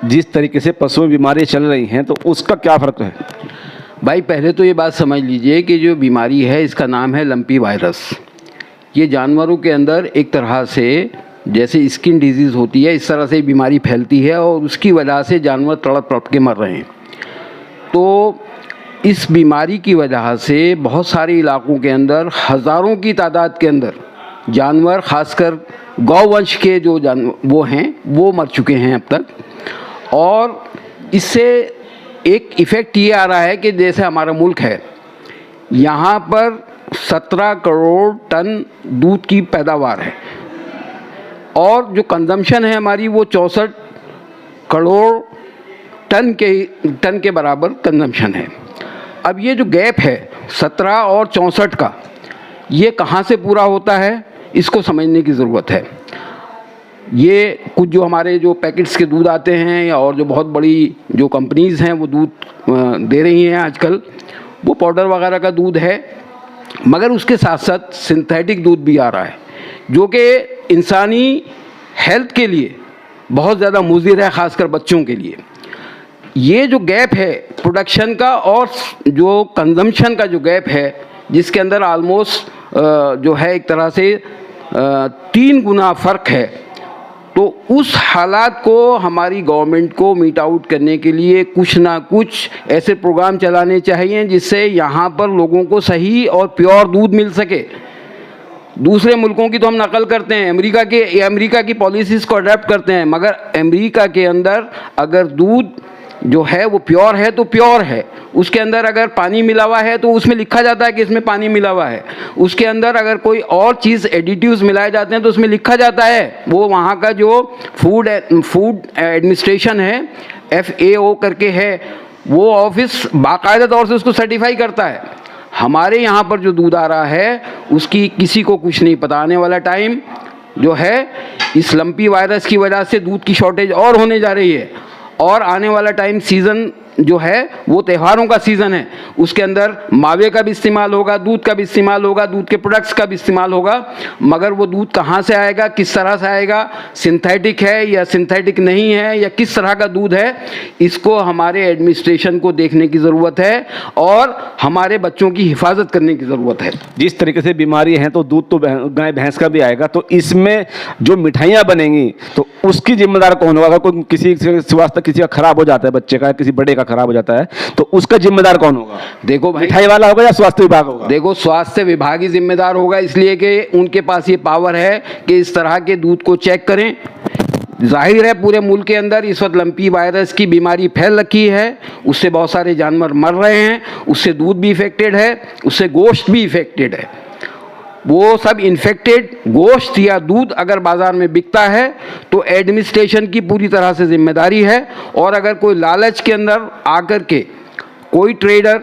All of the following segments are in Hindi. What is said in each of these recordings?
जिस तरीके से पशु में बीमारी चल रही हैं तो उसका क्या फ़र्क है? भाई पहले तो ये बात समझ लीजिए कि जो बीमारी है इसका नाम है लंपी वायरस। ये जानवरों के अंदर एक तरह से जैसे स्किन डिजीज़ होती है इस तरह से बीमारी फैलती है और उसकी वजह से जानवर तड़प तड़प के मर रहे हैं। तो इस बीमारी की वजह से बहुत सारे इलाकों के अंदर हज़ारों की तादाद के अंदर जानवर, खासकर गौवंश के जो जानवर वो हैं वो मर चुके हैं अब तक। और इससे एक इफ़ेक्ट ये आ रहा है कि जैसे हमारा मुल्क है, यहाँ पर 17 करोड़ टन दूध की पैदावार है और जो कंजम्पशन है हमारी वो 64 करोड़ टन के बराबर कंजम्पशन है। अब ये जो गैप है 17 और 64 का, ये कहाँ से पूरा होता है इसको समझने की ज़रूरत है। ये कुछ जो हमारे जो पैकेट्स के दूध आते हैं या और जो बहुत बड़ी जो कंपनीज़ हैं वो दूध दे रही हैं आजकल, वो पाउडर वगैरह का दूध है, मगर उसके साथ साथ सिंथेटिक दूध भी आ रहा है जो कि इंसानी हेल्थ के लिए बहुत ज़्यादा मुज़िर है, ख़ासकर बच्चों के लिए। ये जो गैप है प्रोडक्शन का और जो कंजम्पशन का जो गैप है, जिसके अंदर आलमोस्ट जो है एक तरह से 3 गुना फ़र्क है, तो उस हालात को हमारी गवर्नमेंट को मीट आउट करने के लिए कुछ ना कुछ ऐसे प्रोग्राम चलाने चाहिए जिससे यहाँ पर लोगों को सही और प्योर दूध मिल सके। दूसरे मुल्कों की तो हम नकल करते हैं, अमेरिका की पॉलिसीज़ को अडेप्ट करते हैं, मगर अमेरिका के अंदर अगर दूध जो है वो प्योर है तो प्योर है, उसके अंदर अगर पानी मिला हुआ है तो उसमें लिखा जाता है कि इसमें पानी मिला हुआ है, उसके अंदर अगर कोई और चीज़ एडिटिव्स मिलाए जाते हैं तो उसमें लिखा जाता है। वो वहाँ का जो फूड एडमिनिस्ट्रेशन है, FAO करके है, वो ऑफिस बाकायदा तौर से उसको सर्टिफाई करता है। हमारे यहाँ पर जो दूध आ रहा है उसकी किसी को कुछ नहीं पता। आने वाला टाइम जो है इस लंपी वायरस की वजह से दूध की शॉर्टेज और होने जा रही है, और आने वाला टाइम सीज़न जो है वो त्योहारों का सीज़न है, उसके अंदर मावे का भी इस्तेमाल होगा, दूध का भी इस्तेमाल होगा, दूध के प्रोडक्ट्स का भी इस्तेमाल होगा, मगर वो दूध कहाँ से आएगा, किस तरह से आएगा, सिंथेटिक है या सिंथेटिक नहीं है या किस तरह का दूध है, इसको हमारे एडमिनिस्ट्रेशन को देखने की ज़रूरत है और हमारे बच्चों की हिफाजत करने की ज़रूरत है। जिस तरीके से बीमारी है तो दूध तो गाय भैंस का भी आएगा, तो इसमें जो मिठाइयाँ बनेंगी तो उसकी जिम्मेदार कौन होगा? अगर कोई किसी स्वास्थ्य किसी का खराब हो जाता है, बच्चे का किसी बड़े का खराब हो जाता है, तो उसका जिम्मेदार कौन होगा? देखो भाई, मिठाई वाला होगा या स्वास्थ्य विभाग होगा? देखो, स्वास्थ्य विभाग ही जिम्मेदार होगा, इसलिए कि उनके पास ये पावर है कि इस तरह के दूध को चेक करें। जाहिर है पूरे मुल्क के अंदर इस वक्त लंपी वायरस की बीमारी फैल रखी है, उससे बहुत सारे जानवर मर रहे हैं, उससे दूध भी इफेक्टेड है, उससे गोश्त भी इफेक्टेड है। वो सब इन्फेक्टेड गोश्त या दूध अगर बाज़ार में बिकता है तो एडमिनिस्ट्रेशन की पूरी तरह से जिम्मेदारी है। और अगर कोई लालच के अंदर आकर के कोई ट्रेडर,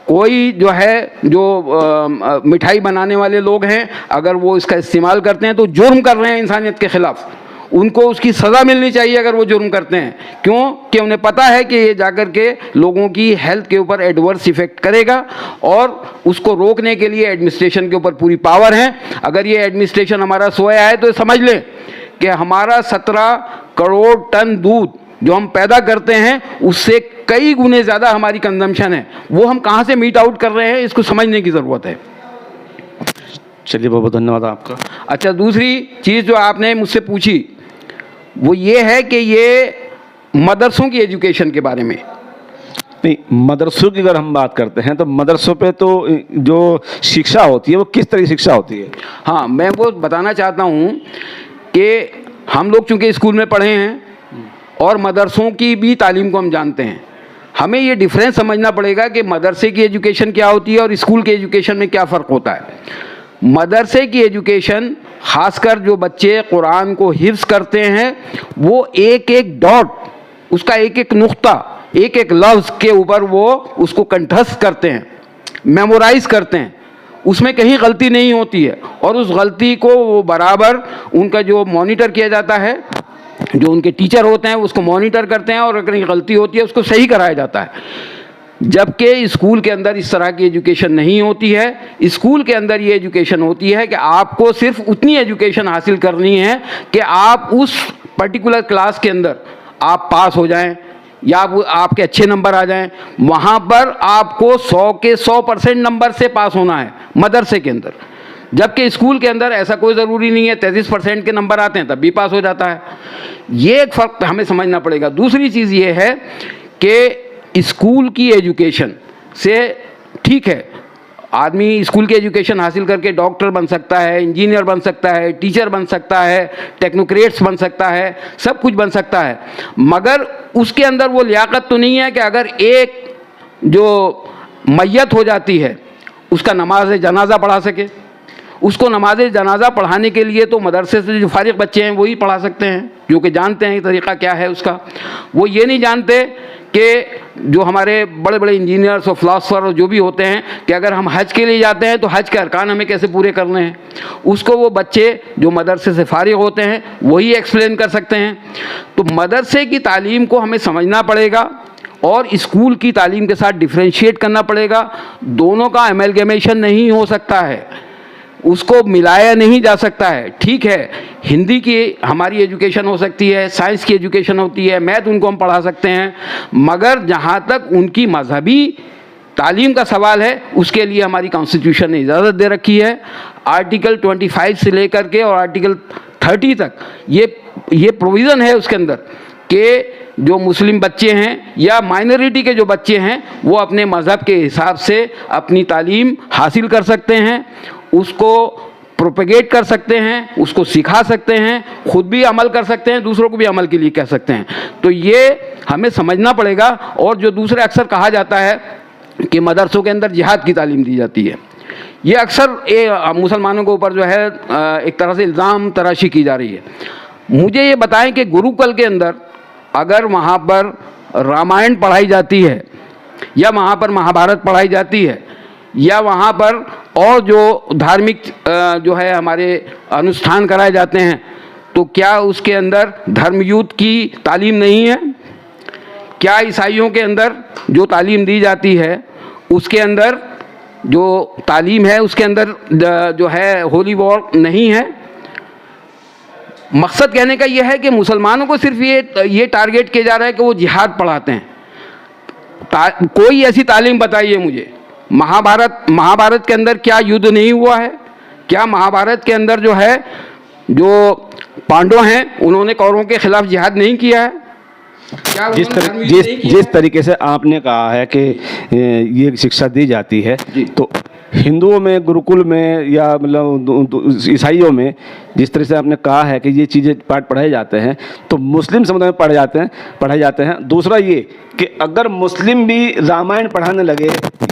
कोई जो है जो मिठाई बनाने वाले लोग हैं, अगर वो इसका इस्तेमाल करते हैं तो जुर्म कर रहे हैं इंसानियत के ख़िलाफ़। उनको उसकी सज़ा मिलनी चाहिए अगर वो जुर्म करते हैं, क्यों कि उन्हें पता है कि ये जाकर के लोगों की हेल्थ के ऊपर एडवर्स इफेक्ट करेगा, और उसको रोकने के लिए एडमिनिस्ट्रेशन के ऊपर पूरी पावर है। अगर ये एडमिनिस्ट्रेशन हमारा सोया है तो समझ लें कि हमारा 17 करोड़ टन दूध जो हम पैदा करते हैं उससे कई गुने ज़्यादा हमारी कंजम्पशन है, वो हम कहाँ से मीट आउट कर रहे हैं इसको समझने की ज़रूरत है। चलिए, बहुत बहुत धन्यवाद आपका। अच्छा, दूसरी चीज़ जो आपने मुझसे पूछी वो ये है कि ये मदरसों की एजुकेशन के बारे में। नहीं, मदरसों की अगर हम बात करते हैं तो मदरसों पे तो जो शिक्षा होती है वो किस तरह की शिक्षा होती है? हाँ, मैं वो बताना चाहता हूँ कि हम लोग चूँकि स्कूल में पढ़े हैं और मदरसों की भी तालीम को हम जानते हैं, हमें ये डिफरेंस समझना पड़ेगा कि मदरसे की एजुकेशन क्या होती है और स्कूल के एजुकेशन में क्या फ़र्क होता है। मदरसे की एजुकेशन, ख़ासकर जो बच्चे कुरान को हिफ्ज़ करते हैं, वो एक एक डॉट, उसका एक एक नुक्ता, एक एक लफ्ज़ के ऊपर वो उसको कंठस्थ करते हैं, मेमोराइज़ करते हैं, उसमें कहीं गलती नहीं होती है, और उस गलती को वो बराबर उनका जो मॉनिटर किया जाता है, जो उनके टीचर होते हैं उसको मॉनिटर करते हैं, और अगर गलती होती है उसको सही कराया जाता है। जबकि स्कूल के अंदर इस तरह की एजुकेशन नहीं होती है। स्कूल के अंदर ये एजुकेशन होती है कि आपको सिर्फ उतनी एजुकेशन हासिल करनी है कि आप उस पर्टिकुलर क्लास के अंदर आप पास हो जाएं या आपके अच्छे नंबर आ जाएं, वहाँ पर आपको 100 के 100% नंबर से पास होना है मदरसे के अंदर। जबकि स्कूल के अंदर ऐसा कोई ज़रूरी नहीं है, 33% के नंबर आते हैं तब भी पास हो जाता है। ये एक फ़र्क हमें समझना पड़ेगा। दूसरी चीज़ ये है कि स्कूल की एजुकेशन से ठीक है, आदमी स्कूल की एजुकेशन हासिल करके डॉक्टर बन सकता है, इंजीनियर बन सकता है, टीचर बन सकता है, टेक्नोक्रेट्स बन सकता है, सब कुछ बन सकता है, मगर उसके अंदर वो लियाकत तो नहीं है कि अगर एक जो मैयत हो जाती है उसका नमाज जनाजा पढ़ा सके। उसको नमाज जनाजा पढ़ाने के लिए तो मदरसे से जो फारिग बच्चे हैं वही पढ़ा सकते हैं, जो कि जानते हैं तरीक़ा क्या है उसका। वो ये नहीं जानते कि जो हमारे बड़े बड़े इंजीनियर्स और फिलासफर और जो भी होते हैं कि अगर हम हज के लिए जाते हैं तो हज के अरकान हमें कैसे पूरे करने हैं, उसको वो बच्चे जो मदरसे से फारिग होते हैं वही एक्सप्लेन कर सकते हैं। तो मदरसे की तालीम को हमें समझना पड़ेगा और स्कूल की तालीम के साथ डिफ्रेंशिएट करना पड़ेगा। दोनों का एमलगमेशन नहीं हो सकता है, उसको मिलाया नहीं जा सकता है। ठीक है, हिंदी की हमारी एजुकेशन हो सकती है, साइंस की एजुकेशन होती है, मैथ उनको हम पढ़ा सकते हैं, मगर जहाँ तक उनकी मजहबी तालीम का सवाल है उसके लिए हमारी कॉन्स्टिट्यूशन ने इजाज़त दे रखी है। आर्टिकल 25 से लेकर के और आर्टिकल 30 तक ये प्रोविज़न है उसके अंदर कि जो मुस्लिम बच्चे हैं या माइनॉरिटी के जो बच्चे हैं वो अपने मज़हब के हिसाब से अपनी तालीम हासिल कर सकते हैं, उसको प्रोपेगेट कर सकते हैं, उसको सिखा सकते हैं, खुद भी अमल कर सकते हैं, दूसरों को भी अमल के लिए कह सकते हैं। तो ये हमें समझना पड़ेगा। और जो दूसरे अक्सर कहा जाता है कि मदरसों के अंदर जिहाद की तालीम दी जाती है, ये अक्सर मुसलमानों के ऊपर जो है एक तरह से इल्ज़ाम तराशी की जा रही है। मुझे ये बताएं कि गुरुकुल के अंदर अगर वहाँ पर रामायण पढ़ाई जाती है या वहाँ पर महाभारत पढ़ाई जाती है या वहाँ पर और जो धार्मिक जो है हमारे अनुष्ठान कराए जाते हैं, तो क्या उसके अंदर धर्मयुद्ध की तालीम नहीं है? क्या ईसाइयों के अंदर जो तालीम दी जाती है उसके अंदर जो तालीम है उसके अंदर जो है होली वॉर नहीं है? मकसद कहने का यह है कि मुसलमानों को सिर्फ ये टारगेट किया जा रहा है कि वो जिहाद पढ़ाते हैं। कोई ऐसी तालीम बताइए मुझे। महाभारत के अंदर क्या युद्ध नहीं हुआ है? क्या महाभारत के अंदर जो है जो पांडव हैं उन्होंने कौरवों के खिलाफ जिहाद नहीं किया है? क्या जिस तरीके से आपने कहा है कि ये शिक्षा दी जाती है, तो हिंदुओं में गुरुकुल में या मतलब ईसाइयों में जिस तरह से आपने कहा है कि ये चीज़ें पाठ पढ़ाए जाते हैं, तो मुस्लिम समुदाय में पढ़ाए जाते हैं। दूसरा ये कि अगर मुस्लिम भी रामायण पढ़ाने लगे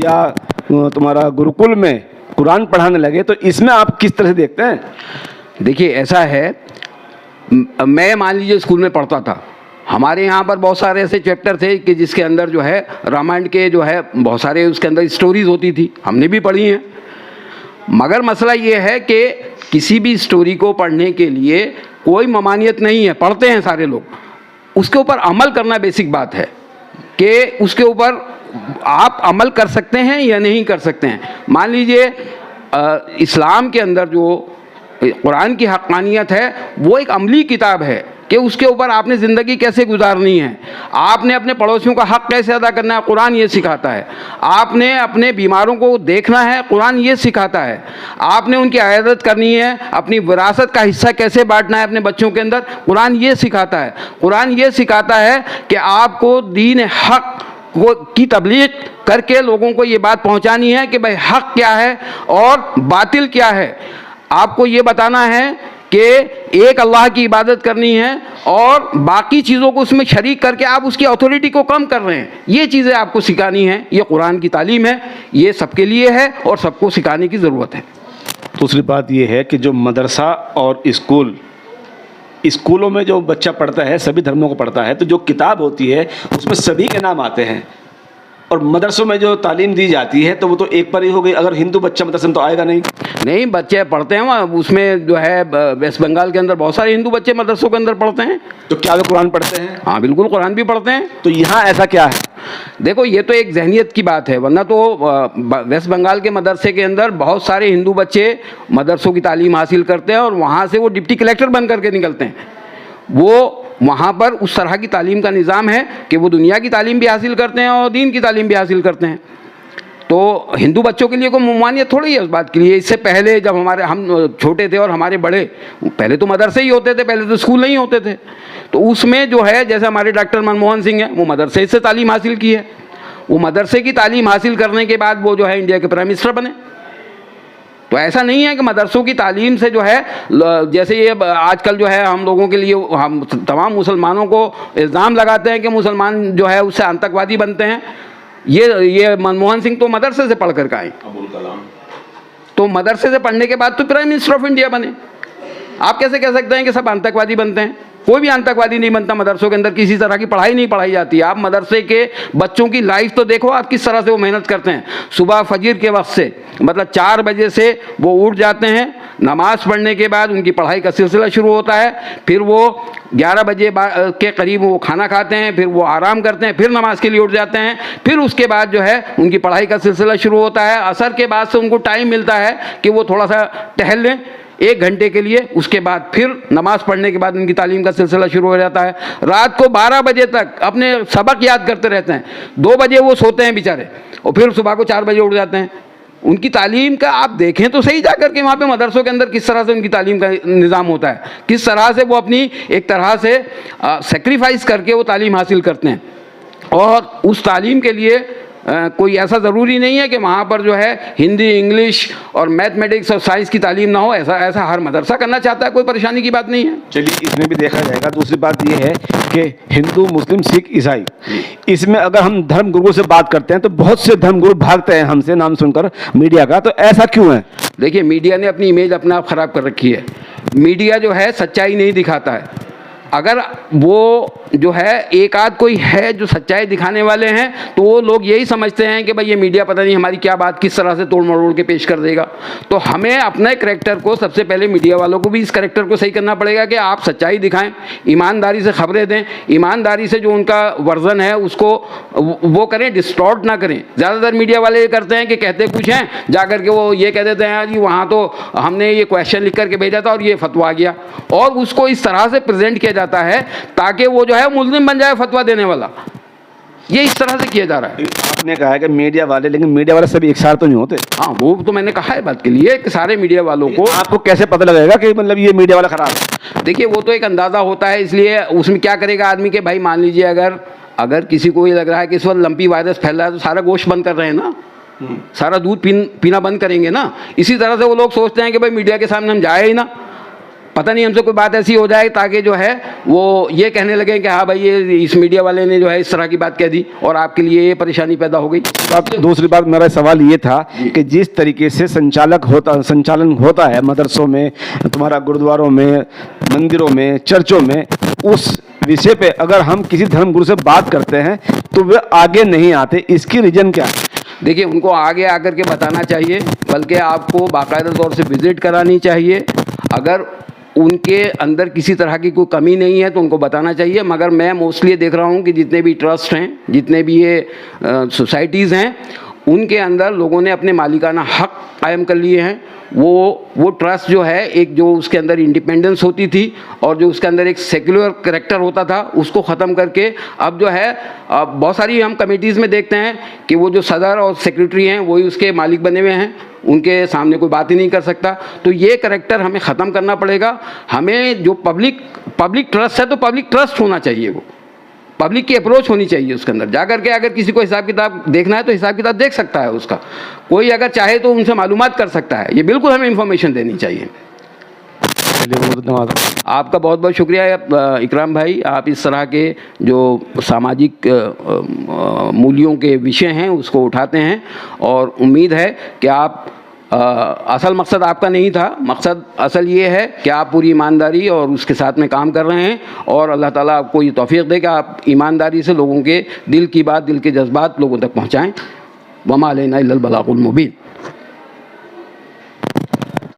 या तुम्हारा गुरुकुल में कुरान पढ़ाने लगे, तो इसमें आप किस तरह से देखते हैं? देखिए, ऐसा है, मैं मान लीजिए स्कूल में पढ़ता था, हमारे यहाँ पर बहुत सारे ऐसे चैप्टर थे कि जिसके अंदर जो है रामायण के जो है बहुत सारे उसके अंदर स्टोरीज़ होती थी, हमने भी पढ़ी हैं। मगर मसला ये है कि किसी भी स्टोरी को पढ़ने के लिए कोई ममानियत नहीं है, पढ़ते हैं सारे लोग, उसके ऊपर अमल करना बेसिक बात है कि उसके ऊपर आप अमल कर सकते हैं या नहीं कर सकते हैं। मान लीजिए इस्लाम के अंदर जो कुरान की हक़ानियत है वो एक अमली किताब है कि उसके ऊपर आपने ज़िंदगी कैसे गुजारनी है, आपने अपने पड़ोसियों का हक़ कैसे अदा करना है, कुरान ये सिखाता है। आपने अपने बीमारों को देखना है, कुरान ये सिखाता है। आपने उनकी इयादत करनी है, अपनी विरासत का हिस्सा कैसे बांटना है अपने बच्चों के अंदर, कुरान ये सिखाता है। कुरान ये सिखाता है कि आपको दीन हक़ की तबलीग करके लोगों को ये बात पहुँचानी है कि भाई हक़ क्या है और बातिल क्या है। आपको ये बताना है कि एक अल्लाह की इबादत करनी है और बाकी चीज़ों को उसमें शरीक करके आप उसकी अथॉरिटी को कम कर रहे हैं। ये चीज़ें आपको सिखानी है, ये कुरान की तालीम है, ये सबके लिए है और सबको सिखाने की ज़रूरत है। दूसरी बात ये है कि जो मदरसा और स्कूलों में जो बच्चा पढ़ता है सभी धर्मों को पढ़ता है, तो जो किताब होती है उसमें सभी के नाम आते हैं, और मदरसों में जो तालीम दी जाती है तो वो तो एक पर ही हो गई। अगर हिंदू बच्चा मदरसे में तो आएगा नहीं, बच्चे पढ़ते हैं वहाँ, उसमें जो है वेस्ट बंगाल के अंदर बहुत सारे हिंदू बच्चे मदरसों के अंदर पढ़ते हैं। तो क्या वे कुरान पढ़ते हैं? हाँ बिल्कुल, कुरान भी पढ़ते हैं। तो यहाँ ऐसा क्या है? देखो, ये तो एक जहनियत की बात है, वरना तो वेस्ट बंगाल के मदरसे के अंदर बहुत सारे हिंदू बच्चे मदरसों की तालीम हासिल करते हैं और वहाँ से वो डिप्टी कलेक्टर बन करके निकलते हैं। वो वहाँ पर उस तरह की तालीम का निज़ाम है कि वो दुनिया की तालीम भी हासिल करते हैं और दीन की तालीम भी हासिल करते हैं। तो हिंदू बच्चों के लिए कोई ममानियत थोड़ी है उस बात के लिए। इससे पहले जब हम छोटे थे और हमारे बड़े, पहले तो मदरसे ही होते थे, पहले तो स्कूल नहीं होते थे। तो उसमें जो है, जैसे हमारे डॉक्टर मनमोहन सिंह हैं, वो मदरसे से तालीम हासिल की है। वो मदरसे की तालीम हासिल करने के बाद वो जो है इंडिया के प्राइम मिनिस्टर बने। तो ऐसा नहीं है कि मदरसों की तालीम से जो है, जैसे ये आजकल जो है हम लोगों के लिए, हम तमाम मुसलमानों को इल्ज़ाम लगाते हैं कि मुसलमान जो है उससे आतंकवादी बनते हैं। ये मनमोहन सिंह तो मदरसे से पढ़ कर आए, अबुल कलाम तो मदरसे से पढ़ने के बाद तो प्राइम मिनिस्टर ऑफ इंडिया बने। आप कैसे कह सकते हैं कि सब आतंकवादी बनते हैं? कोई भी आतंकवादी नहीं बनता। मदरसों के अंदर किसी तरह की पढ़ाई नहीं पढ़ाई जाती है। आप मदरसे के बच्चों की लाइफ तो देखो, आप किस तरह से वो मेहनत करते हैं। सुबह फजर के वक्त से, मतलब 4 बजे से वो उठ जाते हैं, नमाज पढ़ने के बाद उनकी पढ़ाई का सिलसिला शुरू होता है। फिर वो 11 बजे के करीब वो खाना खाते हैं, फिर वो आराम करते हैं, फिर नमाज के लिए उठ जाते हैं। फिर उसके बाद जो है उनकी पढ़ाई का सिलसिला शुरू होता है। असर के बाद से उनको टाइम मिलता है कि वो थोड़ा सा टहल लें 1 घंटे के लिए। उसके बाद फिर नमाज पढ़ने के बाद उनकी तालीम का सिलसिला शुरू हो जाता है। रात को 12 बजे तक अपने सबक याद करते रहते हैं। 2 बजे वो सोते हैं बेचारे, और फिर सुबह को 4 बजे उठ जाते हैं। उनकी तालीम का आप देखें तो सही जाकर के वहाँ पे मदरसों के अंदर किस तरह से उनकी तालीम का निज़ाम होता है, किस तरह से वो अपनी एक तरह से सेक्रीफाइस करके वो तालीम हासिल करते हैं। और उस तालीम के लिए कोई ऐसा ज़रूरी नहीं है कि वहाँ पर जो है हिंदी, इंग्लिश और मैथमेटिक्स और साइंस की तालीम ना हो। ऐसा हर मदरसा करना चाहता है, कोई परेशानी की बात नहीं है। चलिए, इसमें भी देखा जाएगा। दूसरी बात ये है कि हिंदू, मुस्लिम, सिख, ईसाई, इसमें अगर हम धर्म गुरुओं से बात करते हैं तो बहुत से धर्म गुरु भागते हैं हमसे नाम सुनकर मीडिया का। तो ऐसा क्यों है? देखिए, मीडिया ने अपनी इमेज अपने आप ख़राब कर रखी है। मीडिया जो है सच्चाई नहीं दिखाता है। अगर वो जो है एक आध कोई है जो सच्चाई दिखाने वाले हैं, तो वो लोग यही समझते हैं कि भाई ये मीडिया पता नहीं हमारी क्या बात किस तरह से तोड़ मरोड़ के पेश कर देगा। तो हमें अपने करैक्टर को, सबसे पहले मीडिया वालों को भी इस करैक्टर को सही करना पड़ेगा कि आप सच्चाई दिखाएं, ईमानदारी से खबरें दें, ईमानदारी से जो उनका वर्जन है उसको वो करें, डिस्टॉर्ट ना करें। ज़्यादातर मीडिया वाले ये करते हैं कि कहते कुछ हैं, जा कर के वो ये कह देते हैं जी वहाँ तो हमने ये क्वेश्चन लिख करके भेजा था और ये फतवा आ गया, और उसको इस तरह से प्रेजेंट किया जाता है ताकि वो जो है मुल्ज़िम बन जाए फतवा देने वाला। ये इस तरह से किया जा रहा है। आपने कहा है कि मीडिया वाले, लेकिन मीडिया वाले सभी एक साथ तो नहीं होते। हाँ, वो तो मैंने कहा है बात के लिए कि सारे मीडिया वालों को। आपको कैसे पता लगेगा कि मतलब ये मीडिया वाला खराब है? देखिए, वो तो एक अंदाज़ा होता है, इसलिए उसमें क्या करेगा आदमी के भाई, मान लीजिए अगर किसी को ये लग रहा है कि इस वक्त लंपी वायरस फैल रहा है तो सारा गोश्त बंद कर रहे हैं ना, सारा दूध पीना बंद करेंगे ना। इसी तरह से वो लोग सोचते हैं कि भाई मीडिया के सामने हम जाए ही ना, पता नहीं हमसे कोई बात ऐसी हो जाए ताकि जो है वो ये कहने लगे कि हाँ भाई ये इस मीडिया वाले ने जो है इस तरह की बात कह दी और आपके लिए ये परेशानी पैदा हो गई। अब दूसरी बात, मेरा सवाल ये था कि जिस तरीके से संचालन होता है मदरसों में, तुम्हारा गुरुद्वारों में, मंदिरों में, चर्चों में, उस विषय पे अगर हम किसी धर्म गुरु से बात करते हैं तो वे आगे नहीं आते, इसकी रीजन क्या है? देखिए, उनको आगे आकर के बताना चाहिए, बल्कि आपको बाकायदा तौर से विज़िट करानी चाहिए। अगर उनके अंदर किसी तरह की कोई कमी नहीं है तो उनको बताना चाहिए। मगर मैं मोस्टली देख रहा हूँ कि जितने भी ट्रस्ट हैं, जितने भी ये सोसाइटीज़ हैं, उनके अंदर लोगों ने अपने मालिकाना हक कायम कर लिए हैं। वो ट्रस्ट जो है, एक जो उसके अंदर इंडिपेंडेंस होती थी और जो उसके अंदर एक सेक्युलर करैक्टर होता था, उसको ख़त्म करके अब जो है बहुत सारी हम कमेटीज़ में देखते हैं कि वो जो सदर और सेक्रेटरी हैं वही उसके मालिक बने हुए हैं, उनके सामने कोई बात ही नहीं कर सकता। तो ये करैक्टर हमें ख़त्म करना पड़ेगा। हमें जो पब्लिक ट्रस्ट है तो पब्लिक ट्रस्ट होना चाहिए, वो पब्लिक की अप्रोच होनी चाहिए उसके अंदर। जाकर के अगर किसी को हिसाब किताब देखना है तो हिसाब किताब देख सकता है उसका, कोई अगर चाहे तो उनसे मालूमात कर सकता है। ये बिल्कुल हमें इन्फॉर्मेशन देनी चाहिए। धन्यवाद आपका बहुत बहुत शुक्रिया इकराम भाई। आप इस तरह के जो सामाजिक मूल्यों के विषय हैं उसको उठाते हैं, और उम्मीद है कि आप असल मकसद आपका नहीं था, मकसद असल ये है कि आप पूरी ईमानदारी और उसके साथ में काम कर रहे हैं, और अल्लाह ताला आपको ये तौफीक दे कि आप ईमानदारी से लोगों के दिल की बात, दिल के जज्बात लोगों तक पहुँचाएँ। वमा अलैना इल्लल बलागुल मुबीन।